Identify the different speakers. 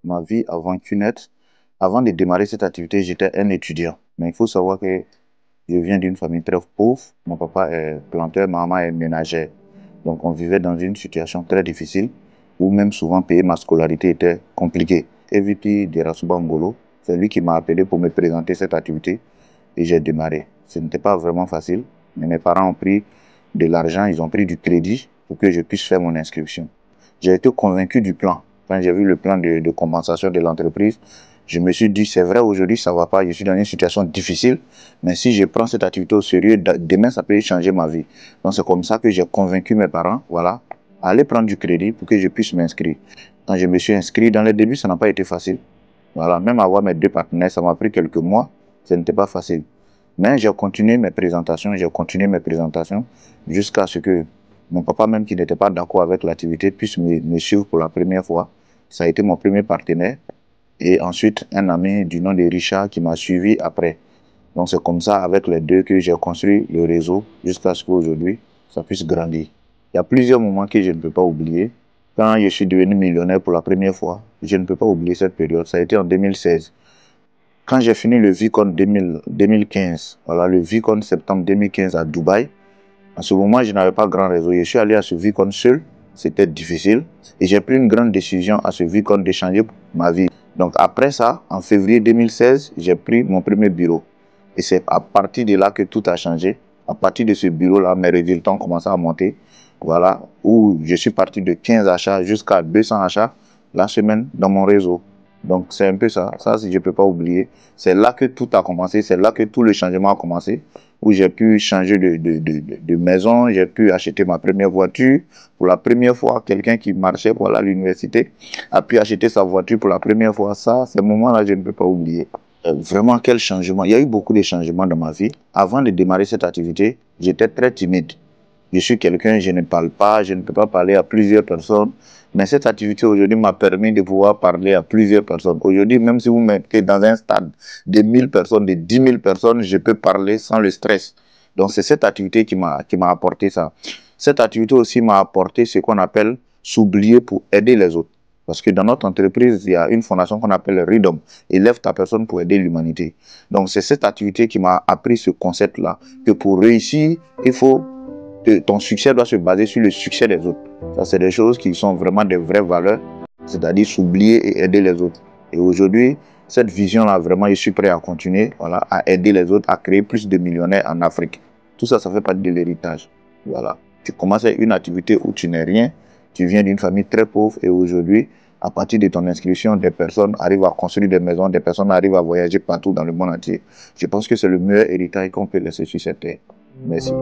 Speaker 1: ma vie avant QNet. Avant de démarrer cette activité, j'étais un étudiant. Mais il faut savoir que je viens d'une famille très pauvre. Mon papa est planteur, ma maman est ménagère. Donc on vivait dans une situation très difficile où même souvent payer ma scolarité était compliqué. EVP de Rasuba Ngolo, c'est lui qui m'a appelé pour me présenter cette activité et j'ai démarré. Ce n'était pas vraiment facile, mais mes parents ont pris de l'argent, ils ont pris du crédit pour que je puisse faire mon inscription. J'ai été convaincu du plan. Quand j'ai vu le plan de compensation de l'entreprise, je me suis dit, c'est vrai, aujourd'hui, ça ne va pas, je suis dans une situation difficile, mais si je prends cette activité au sérieux, demain, ça peut changer ma vie. Donc, c'est comme ça que j'ai convaincu mes parents, voilà, à aller prendre du crédit pour que je puisse m'inscrire. Quand je me suis inscrit, dans les débuts, ça n'a pas été facile. Voilà, même avoir mes deux partenaires, ça m'a pris quelques mois, ce n'était pas facile. Mais j'ai continué mes présentations, jusqu'à ce que mon papa, même qui n'était pas d'accord avec l'activité, puisse me suivre pour la première fois. Ça a été mon premier partenaire. Et ensuite, un ami du nom de Richard qui m'a suivi après. Donc c'est comme ça, avec les deux, que j'ai construit le réseau jusqu'à ce qu'aujourd'hui, ça puisse grandir. Il y a plusieurs moments que je ne peux pas oublier. Quand je suis devenu millionnaire pour la première fois, je ne peux pas oublier cette période. Ça a été en 2016. Quand j'ai fini le VCon 2015, voilà, le VCon septembre 2015 à Dubaï, à ce moment, je n'avais pas grand réseau. Je suis allé à ce VCon seul, c'était difficile. Et j'ai pris une grande décision à ce VCon d'échanger ma vie. Donc après ça, en février 2016, j'ai pris mon premier bureau. Et c'est à partir de là que tout a changé. À partir de ce bureau-là, mes résultats ont commencé à monter. Voilà, où je suis parti de 15 achats jusqu'à 200 achats la semaine dans mon réseau. Donc c'est un peu ça, si je ne peux pas oublier. C'est là que tout a commencé, c'est là que tout le changement a commencé, où j'ai pu changer de maison, j'ai pu acheter ma première voiture. Pour la première fois, quelqu'un qui marchait pour aller à l'université a pu acheter sa voiture pour la première fois. Ça, ces moments-là, je ne peux pas oublier. Vraiment, quel changement. Il y a eu beaucoup de changements dans ma vie. Avant de démarrer cette activité, j'étais très timide. Je suis quelqu'un, je ne parle pas, je ne peux pas parler à plusieurs personnes. Mais cette activité aujourd'hui m'a permis de pouvoir parler à plusieurs personnes. Aujourd'hui, même si vous mettez dans un stade de 1000 personnes, de 10 000 personnes, je peux parler sans le stress. Donc c'est cette activité qui m'a apporté ça. Cette activité aussi m'a apporté ce qu'on appelle s'oublier pour aider les autres. Parce que dans notre entreprise, il y a une fondation qu'on appelle Redom, élève ta personne pour aider l'humanité. Donc c'est cette activité qui m'a appris ce concept-là, que pour réussir, il faut ton succès doit se baser sur le succès des autres. Ça, c'est des choses qui sont vraiment des vraies valeurs, c'est-à-dire s'oublier et aider les autres. Et aujourd'hui, cette vision-là, vraiment, je suis prêt à continuer, voilà, à aider les autres, à créer plus de millionnaires en Afrique. Tout ça, ça fait partie de l'héritage. Voilà. Tu commences avec une activité où tu n'es rien, tu viens d'une famille très pauvre et aujourd'hui, à partir de ton inscription, des personnes arrivent à construire des maisons, des personnes arrivent à voyager partout dans le monde entier. Je pense que c'est le meilleur héritage qu'on peut laisser sur cette terre. Merci.